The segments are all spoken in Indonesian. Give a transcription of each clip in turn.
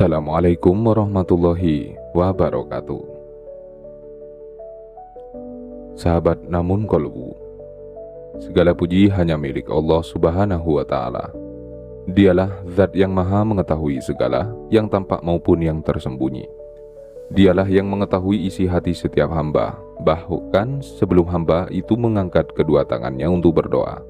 Assalamualaikum warahmatullahi wabarakatuh. Sahabat namun kolbu, segala puji hanya milik Allah subhanahu wa ta'ala. Dialah zat yang maha mengetahui segala yang tampak maupun yang tersembunyi. Dialah yang mengetahui isi hati setiap hamba, bahkan sebelum hamba itu mengangkat kedua tangannya untuk berdoa.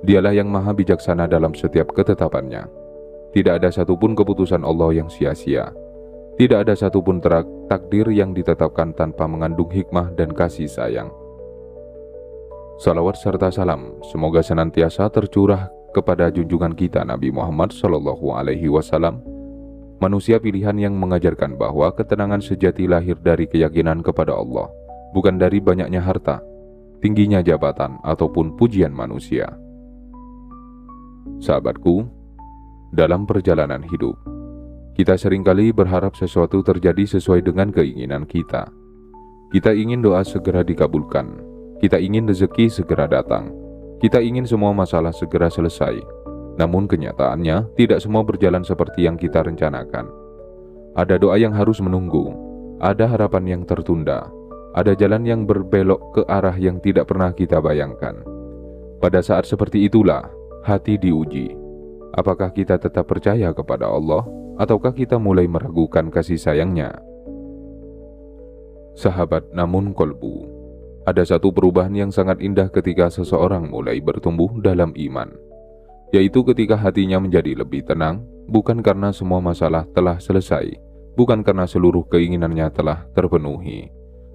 Dialah yang maha bijaksana dalam setiap ketetapannya. Tidak ada satupun keputusan Allah yang sia-sia. Tidak ada satupun takdir yang ditetapkan tanpa mengandung hikmah dan kasih sayang. Salawat serta salam semoga senantiasa tercurah kepada junjungan kita Nabi Muhammad SAW, manusia pilihan yang mengajarkan bahwa ketenangan sejati lahir dari keyakinan kepada Allah, bukan dari banyaknya harta, tingginya jabatan, ataupun pujian manusia. Sahabatku, dalam perjalanan hidup, kita seringkali berharap sesuatu terjadi sesuai dengan keinginan kita. Kita ingin doa segera dikabulkan. Kita ingin rezeki segera datang. Kita ingin semua masalah segera selesai. Namun kenyataannya, tidak semua berjalan seperti yang kita rencanakan. Ada doa yang harus menunggu. Ada harapan yang tertunda. Ada jalan yang berbelok ke arah yang tidak pernah kita bayangkan. Pada saat seperti itulah, hati diuji. Apakah kita tetap percaya kepada Allah, ataukah kita mulai meragukan kasih sayangnya? Sahabat namun kolbu, ada satu perubahan yang sangat indah ketika seseorang mulai bertumbuh dalam iman, yaitu ketika hatinya menjadi lebih tenang, bukan karena semua masalah telah selesai, bukan karena seluruh keinginannya telah terpenuhi,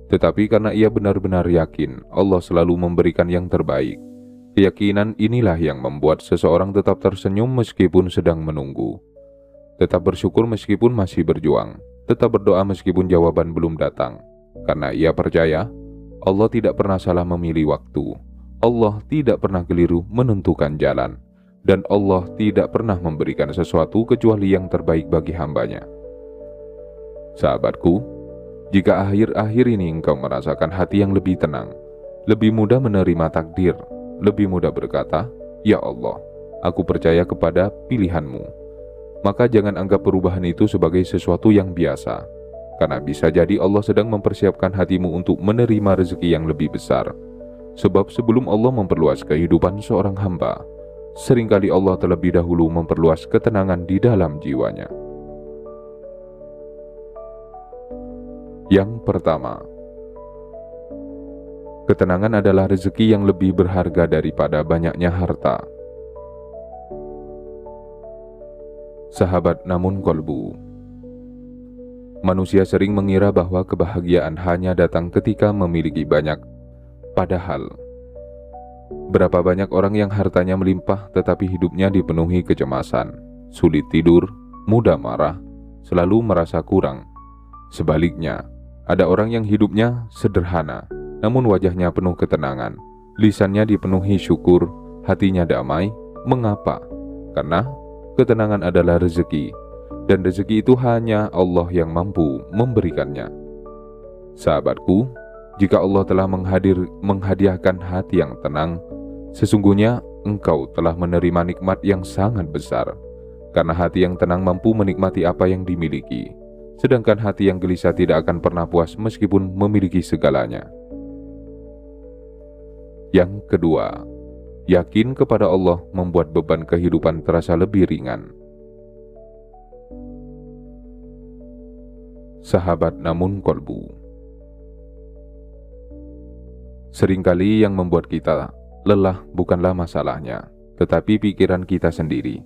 tetapi karena ia benar-benar yakin Allah selalu memberikan yang terbaik. Keyakinan inilah yang membuat seseorang tetap tersenyum meskipun sedang menunggu, tetap bersyukur meskipun masih berjuang, tetap berdoa meskipun jawaban belum datang, karena ia percaya Allah tidak pernah salah memilih waktu, Allah tidak pernah keliru menentukan jalan, dan Allah tidak pernah memberikan sesuatu kecuali yang terbaik bagi hambanya. Sahabatku, jika akhir-akhir ini engkau merasakan hati yang lebih tenang, lebih mudah menerima takdir, lebih mudah berkata, "Ya Allah, aku percaya kepada pilihan-Mu," maka jangan anggap perubahan itu sebagai sesuatu yang biasa, karena bisa jadi Allah sedang mempersiapkan hatimu untuk menerima rezeki yang lebih besar. Sebab sebelum Allah memperluas kehidupan seorang hamba, seringkali Allah terlebih dahulu memperluas ketenangan di dalam jiwanya. Yang pertama, ketenangan adalah rezeki yang lebih berharga daripada banyaknya harta. Sahabat namun kolbu, manusia sering mengira bahwa kebahagiaan hanya datang ketika memiliki banyak. Padahal, berapa banyak orang yang hartanya melimpah tetapi hidupnya dipenuhi kecemasan, sulit tidur, mudah marah, selalu merasa kurang. Sebaliknya, ada orang yang hidupnya sederhana, namun wajahnya penuh ketenangan, lisannya dipenuhi syukur, hatinya damai. Mengapa? Karena ketenangan adalah rezeki, dan rezeki itu hanya Allah yang mampu memberikannya. Sahabatku, jika Allah telah menghadiahkan hati yang tenang, sesungguhnya engkau telah menerima nikmat yang sangat besar, karena hati yang tenang mampu menikmati apa yang dimiliki, sedangkan hati yang gelisah tidak akan pernah puas meskipun memiliki segalanya. Yang kedua, yakin kepada Allah membuat beban kehidupan terasa lebih ringan. Sahabat namun kolbu, seringkali yang membuat kita lelah bukanlah masalahnya, tetapi pikiran kita sendiri.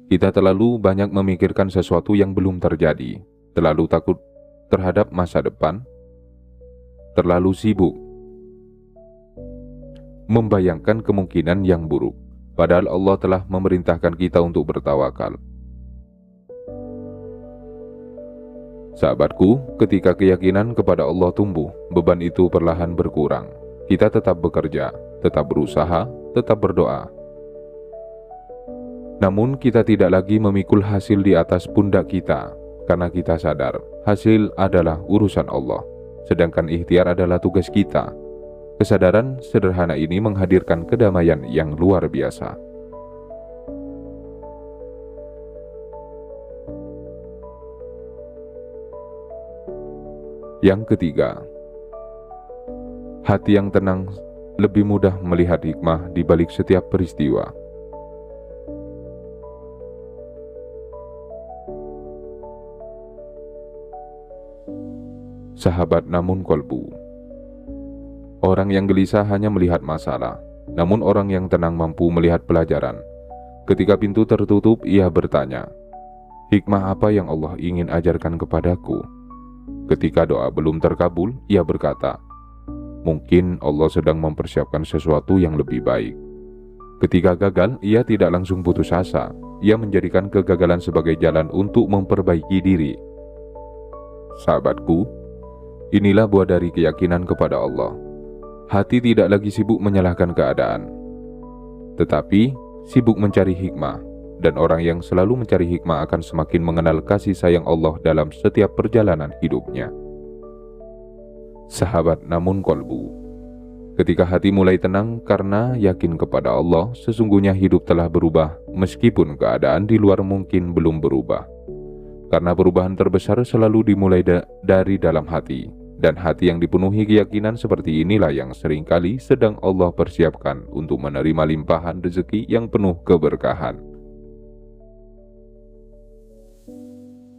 Kita terlalu banyak memikirkan sesuatu yang belum terjadi, terlalu takut terhadap masa depan, terlalu sibuk membayangkan kemungkinan yang buruk, padahal Allah telah memerintahkan kita untuk bertawakal. Sahabatku, ketika keyakinan kepada Allah tumbuh, beban itu perlahan berkurang. Kita tetap bekerja, tetap berusaha, tetap berdoa. Namun kita tidak lagi memikul hasil di atas pundak kita, karena kita sadar hasil adalah urusan Allah, sedangkan ikhtiar adalah tugas kita. Kesadaran sederhana ini menghadirkan kedamaian yang luar biasa. Yang ketiga, hati yang tenang lebih mudah melihat hikmah di balik setiap peristiwa. Sahabat namun kolbu. Orang yang gelisah hanya melihat masalah, namun orang yang tenang mampu melihat pelajaran. Ketika pintu tertutup, ia bertanya, hikmah apa yang Allah ingin ajarkan kepadaku? Ketika doa belum terkabul, ia berkata, mungkin Allah sedang mempersiapkan sesuatu yang lebih baik. Ketika gagal, ia tidak langsung putus asa. Ia menjadikan kegagalan sebagai jalan untuk memperbaiki diri. Sahabatku, inilah buah dari keyakinan kepada Allah. Hati tidak lagi sibuk menyalahkan keadaan, tetapi sibuk mencari hikmah. Dan orang yang selalu mencari hikmah akan semakin mengenal kasih sayang Allah dalam setiap perjalanan hidupnya. Sahabat namun kolbu. Ketika hati mulai tenang karena yakin kepada Allah, sesungguhnya hidup telah berubah meskipun keadaan di luar mungkin belum berubah. Karena perubahan terbesar selalu dimulai dari dalam hati. Dan hati yang dipenuhi keyakinan seperti inilah yang seringkali sedang Allah persiapkan untuk menerima limpahan rezeki yang penuh keberkahan.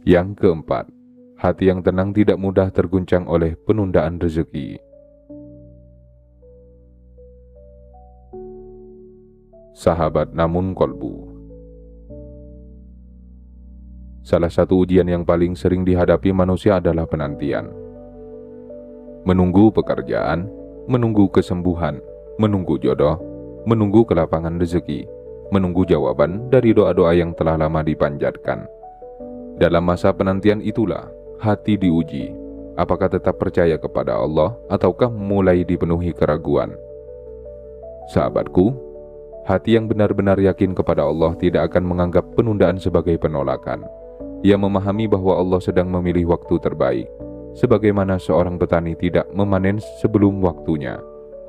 Yang keempat, hati yang tenang tidak mudah terguncang oleh penundaan rezeki. Sahabat namun kolbu. Salah satu ujian yang paling sering dihadapi manusia adalah penantian. Menunggu pekerjaan, menunggu kesembuhan, menunggu jodoh, menunggu kelapangan rezeki, menunggu jawaban dari doa-doa yang telah lama dipanjatkan. Dalam masa penantian itulah hati diuji, apakah tetap percaya kepada Allah ataukah mulai dipenuhi keraguan. Sahabatku, hati yang benar-benar yakin kepada Allah tidak akan menganggap penundaan sebagai penolakan. Ia memahami bahwa Allah sedang memilih waktu terbaik. Sebagaimana seorang petani tidak memanen sebelum waktunya,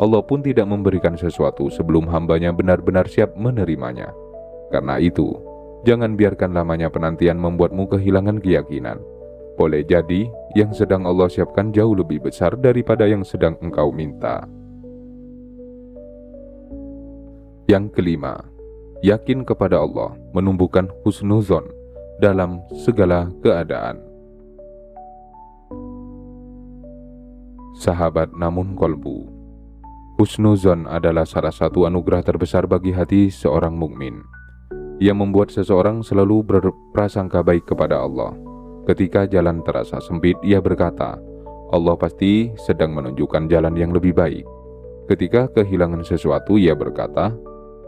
Allah pun tidak memberikan sesuatu sebelum hambanya benar-benar siap menerimanya. Karena itu, jangan biarkan lamanya penantian membuatmu kehilangan keyakinan. Boleh jadi, yang sedang Allah siapkan jauh lebih besar daripada yang sedang engkau minta. Yang kelima, yakin kepada Allah menumbuhkan husnuzon dalam segala keadaan. Sahabat namun kolbu. Husnuzon adalah salah satu anugerah terbesar bagi hati seorang mukmin. Ia membuat seseorang selalu berprasangka baik kepada Allah. Ketika jalan terasa sempit, ia berkata, Allah pasti sedang menunjukkan jalan yang lebih baik. Ketika kehilangan sesuatu, ia berkata,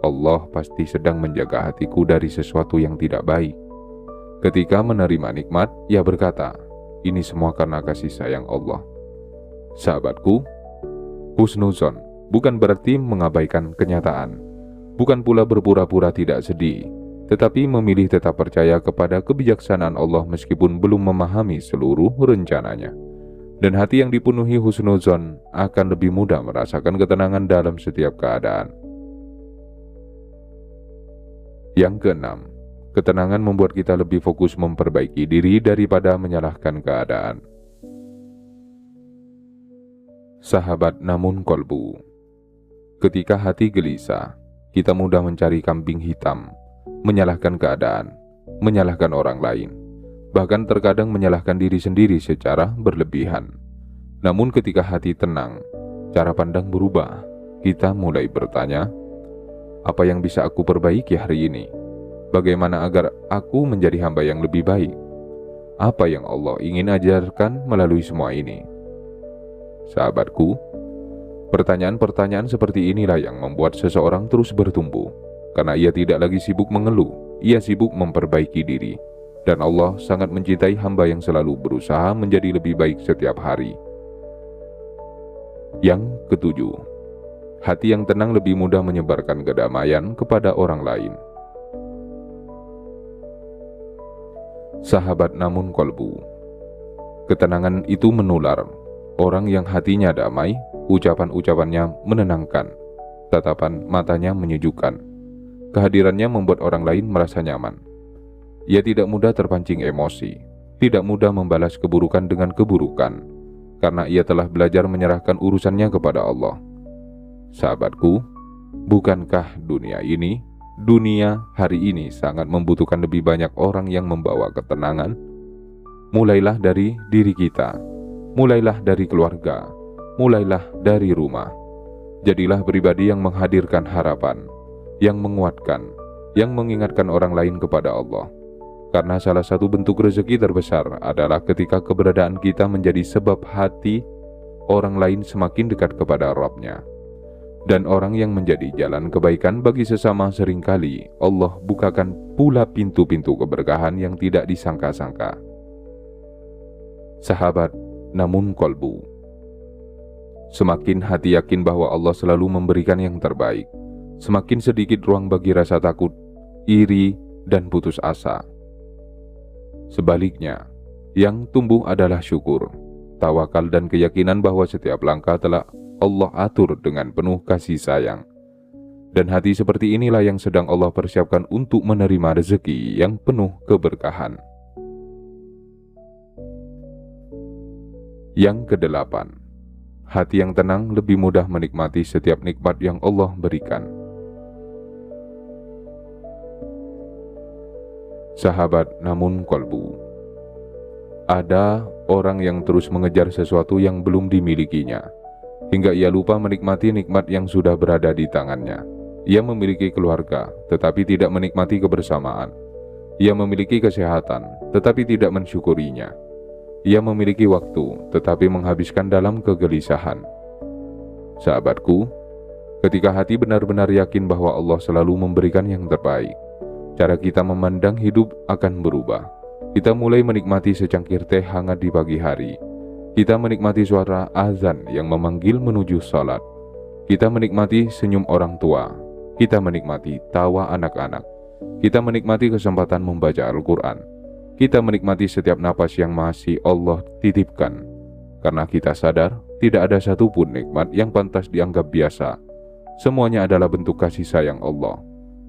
Allah pasti sedang menjaga hatiku dari sesuatu yang tidak baik. Ketika menerima nikmat, ia berkata, ini semua karena kasih sayang Allah. Sahabatku, husnuzon bukan berarti mengabaikan kenyataan, bukan pula berpura-pura tidak sedih, tetapi memilih tetap percaya kepada kebijaksanaan Allah meskipun belum memahami seluruh rencananya. Dan hati yang dipenuhi husnuzon akan lebih mudah merasakan ketenangan dalam setiap keadaan. Yang keenam, ketenangan membuat kita lebih fokus memperbaiki diri daripada menyalahkan keadaan. Sahabat namun kolbu. Ketika hati gelisah, kita mudah mencari kambing hitam, menyalahkan keadaan, menyalahkan orang lain, bahkan terkadang menyalahkan diri sendiri secara berlebihan. Namun ketika hati tenang, cara pandang berubah. Kita mulai bertanya, apa yang bisa aku perbaiki hari ini? Bagaimana agar aku menjadi hamba yang lebih baik? Apa yang Allah ingin ajarkan melalui semua ini? Sahabatku, pertanyaan-pertanyaan seperti inilah yang membuat seseorang terus bertumbuh. Karena ia tidak lagi sibuk mengeluh, ia sibuk memperbaiki diri. Dan Allah sangat mencintai hamba yang selalu berusaha menjadi lebih baik setiap hari. Yang ketujuh, hati yang tenang lebih mudah menyebarkan kedamaian kepada orang lain. Sahabat namun kolbu. Ketenangan itu menular. Orang yang hatinya damai, ucapan-ucapannya menenangkan, tatapan matanya menyejukkan. Kehadirannya membuat orang lain merasa nyaman. Ia tidak mudah terpancing emosi, tidak mudah membalas keburukan dengan keburukan. karena ia telah belajar menyerahkan urusannya kepada Allah. Sahabatku, bukankah dunia hari ini sangat membutuhkan lebih banyak orang yang membawa ketenangan? Mulailah dari diri kita, mulailah dari keluarga, mulailah dari rumah. Jadilah pribadi yang menghadirkan harapan, yang menguatkan, yang mengingatkan orang lain kepada Allah. Karena salah satu bentuk rezeki terbesar adalah ketika keberadaan kita menjadi sebab hati orang lain semakin dekat kepada Rabb-Nya. Dan orang yang menjadi jalan kebaikan bagi sesama seringkali Allah bukakan pula pintu-pintu keberkahan yang tidak disangka-sangka. Sahabat, namun kolbu. Semakin hati yakin bahwa Allah selalu memberikan yang terbaik, semakin sedikit ruang bagi rasa takut, iri, dan putus asa. Sebaliknya, yang tumbuh adalah syukur, tawakal, dan keyakinan bahwa setiap langkah telah Allah atur dengan penuh kasih sayang. Dan hati seperti inilah yang sedang Allah persiapkan untuk menerima rezeki yang penuh keberkahan. Yang kedelapan, hati yang tenang lebih mudah menikmati setiap nikmat yang Allah berikan. Sahabat, namun kolbu. Ada orang yang terus mengejar sesuatu yang belum dimilikinya, hingga ia lupa menikmati nikmat yang sudah berada di tangannya. Ia memiliki keluarga, tetapi tidak menikmati kebersamaan. Ia memiliki kesehatan, tetapi tidak mensyukurinya. Ia memiliki waktu, tetapi menghabiskan dalam kegelisahan. Sahabatku, ketika hati benar-benar yakin bahwa Allah selalu memberikan yang terbaik, cara kita memandang hidup akan berubah. Kita mulai menikmati secangkir teh hangat di pagi hari. Kita menikmati suara azan yang memanggil menuju salat. Kita menikmati senyum orang tua. Kita menikmati tawa anak-anak. Kita menikmati kesempatan membaca Al-Quran. Kita menikmati setiap napas yang masih Allah titipkan. Karena kita sadar tidak ada satupun nikmat yang pantas dianggap biasa. Semuanya adalah bentuk kasih sayang Allah.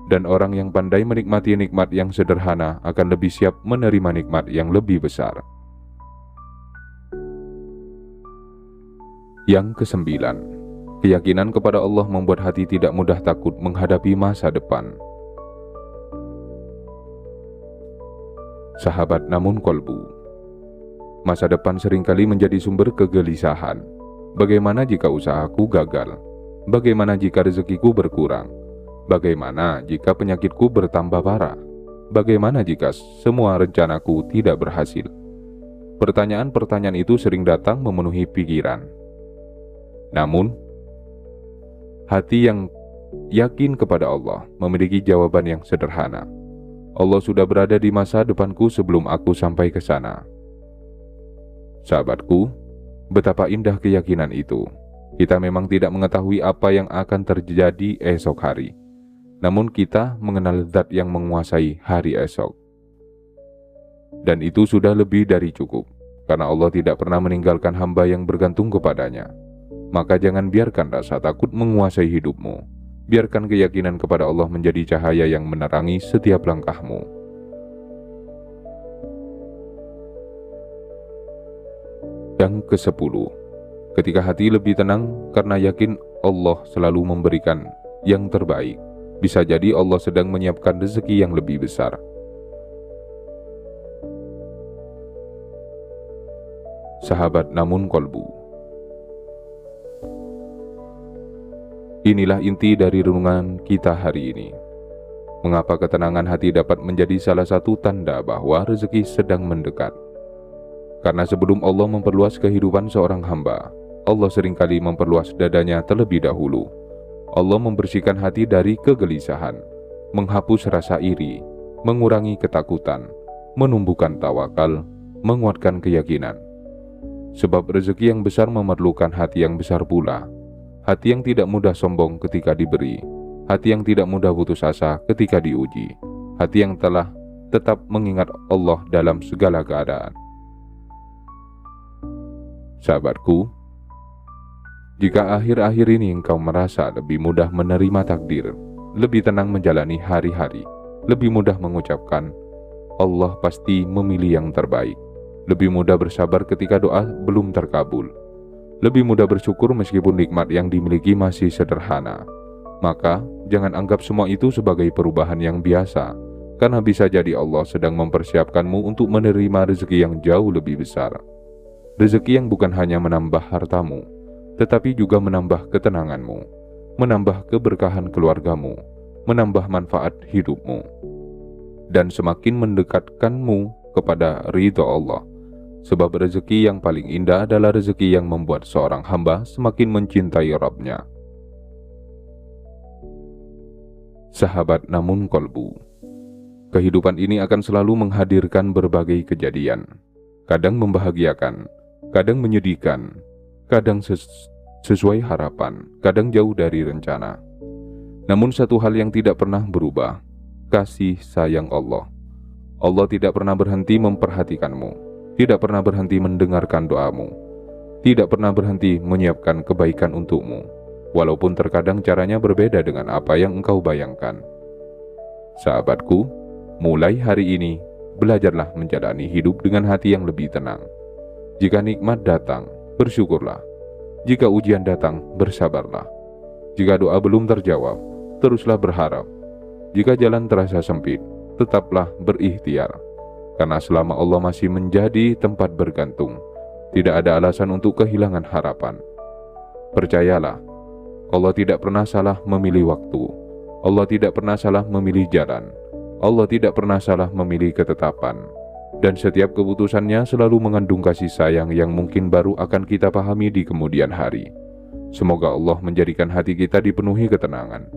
Dan orang yang pandai menikmati nikmat yang sederhana akan lebih siap menerima nikmat yang lebih besar. Yang kesembilan, keyakinan kepada Allah membuat hati tidak mudah takut menghadapi masa depan. Sahabat, namun kolbu. Masa depan seringkali menjadi sumber kegelisahan. Bagaimana jika usahaku gagal? Bagaimana jika rezekiku berkurang? Bagaimana jika penyakitku bertambah parah? Bagaimana jika semua rencanaku tidak berhasil? Pertanyaan-pertanyaan itu sering datang memenuhi pikiran. Namun, hati yang yakin kepada Allah memiliki jawaban yang sederhana. Allah sudah berada di masa depanku sebelum aku sampai ke sana. Sahabatku, betapa indah keyakinan itu. Kita memang tidak mengetahui apa yang akan terjadi esok hari. Namun kita mengenal zat yang menguasai hari esok. Dan itu sudah lebih dari cukup, karena Allah tidak pernah meninggalkan hamba yang bergantung kepadanya. Maka jangan biarkan rasa takut menguasai hidupmu. Biarkan keyakinan kepada Allah menjadi cahaya yang menerangi setiap langkahmu. Yang ke-10, ketika hati lebih tenang karena yakin Allah selalu memberikan yang terbaik, bisa jadi Allah sedang menyiapkan rezeki yang lebih besar. Sahabat, namun kolbu. Inilah inti dari renungan kita hari ini. Mengapa ketenangan hati dapat menjadi salah satu tanda bahwa rezeki sedang mendekat? Karena sebelum Allah memperluas kehidupan seorang hamba, Allah seringkali memperluas dadanya terlebih dahulu. Allah membersihkan hati dari kegelisahan, menghapus rasa iri, mengurangi ketakutan, menumbuhkan tawakal, menguatkan keyakinan. Sebab rezeki yang besar memerlukan hati yang besar pula. Hati yang tidak mudah sombong ketika diberi, hati yang tidak mudah putus asa ketika diuji, hati yang telah tetap mengingat Allah dalam segala keadaan. Sahabatku, jika akhir-akhir ini engkau merasa lebih mudah menerima takdir, lebih tenang menjalani hari-hari, lebih mudah mengucapkan, Allah pasti memilih yang terbaik, Lebih mudah bersabar ketika doa belum terkabul. Lebih mudah bersyukur meskipun nikmat yang dimiliki masih sederhana. Maka, jangan anggap semua itu sebagai perubahan yang biasa, karena bisa jadi Allah sedang mempersiapkanmu untuk menerima rezeki yang jauh lebih besar. Rezeki yang bukan hanya menambah hartamu, tetapi juga menambah ketenanganmu, menambah keberkahan keluargamu, menambah manfaat hidupmu, dan semakin mendekatkanmu kepada ridha Allah. Sebab rezeki yang paling indah adalah rezeki yang membuat seorang hamba semakin mencintai Rabb-Nya. Sahabat namun kolbu, kehidupan ini akan selalu menghadirkan berbagai kejadian. Kadang membahagiakan, kadang menyedihkan, kadang sesuai harapan, kadang jauh dari rencana. Namun satu hal yang tidak pernah berubah, kasih sayang Allah. Allah tidak pernah berhenti memperhatikanmu, tidak pernah berhenti mendengarkan doamu, tidak pernah berhenti menyiapkan kebaikan untukmu, walaupun terkadang caranya berbeda dengan apa yang engkau bayangkan. Sahabatku, mulai hari ini, belajarlah menjalani hidup dengan hati yang lebih tenang. Jika nikmat datang, bersyukurlah. Jika ujian datang, bersabarlah. Jika doa belum terjawab, teruslah berharap. Jika jalan terasa sempit, tetaplah berikhtiar. Karena selama Allah masih menjadi tempat bergantung, tidak ada alasan untuk kehilangan harapan. Percayalah, Allah tidak pernah salah memilih waktu. Allah tidak pernah salah memilih jalan. Allah tidak pernah salah memilih ketetapan. Dan setiap keputusannya selalu mengandung kasih sayang yang mungkin baru akan kita pahami di kemudian hari. Semoga Allah menjadikan hati kita dipenuhi ketenangan,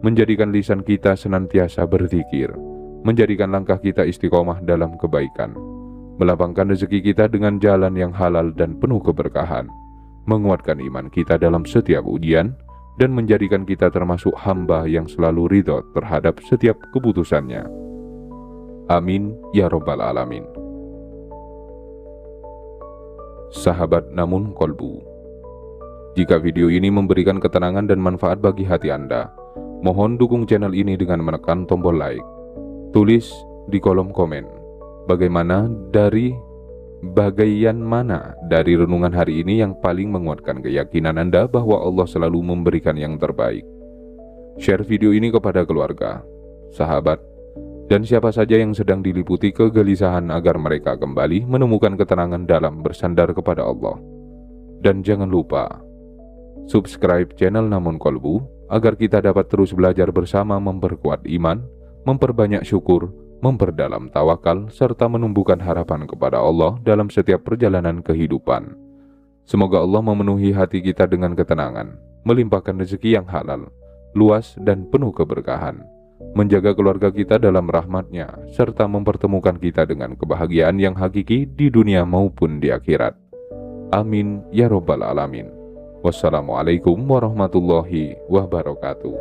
menjadikan lisan kita senantiasa berzikir, menjadikan langkah kita istiqomah dalam kebaikan, melapangkan rezeki kita dengan jalan yang halal dan penuh keberkahan, menguatkan iman kita dalam setiap ujian, dan menjadikan kita termasuk hamba yang selalu ridho terhadap setiap keputusannya. Amin ya Rabbal Alamin. Sahabat namun kolbu, jika video ini memberikan ketenangan dan manfaat bagi hati Anda, mohon dukung channel ini dengan menekan tombol like. Tulis di kolom komen bagian mana dari renungan hari ini yang paling menguatkan keyakinan Anda bahwa Allah selalu memberikan yang terbaik. Share video ini kepada keluarga, sahabat, dan siapa saja yang sedang diliputi kegelisahan agar mereka kembali menemukan ketenangan dalam bersandar kepada Allah. Dan jangan lupa subscribe channel Namun Kolbu agar kita dapat terus belajar bersama memperkuat iman, memperbanyak syukur, memperdalam tawakal, serta menumbuhkan harapan kepada Allah dalam setiap perjalanan kehidupan. Semoga Allah memenuhi hati kita dengan ketenangan, melimpahkan rezeki yang halal, luas dan penuh keberkahan, menjaga keluarga kita dalam rahmat-Nya, serta mempertemukan kita dengan kebahagiaan yang hakiki di dunia maupun di akhirat. Amin ya Rabbal Alamin. Wassalamualaikum warahmatullahi wabarakatuh.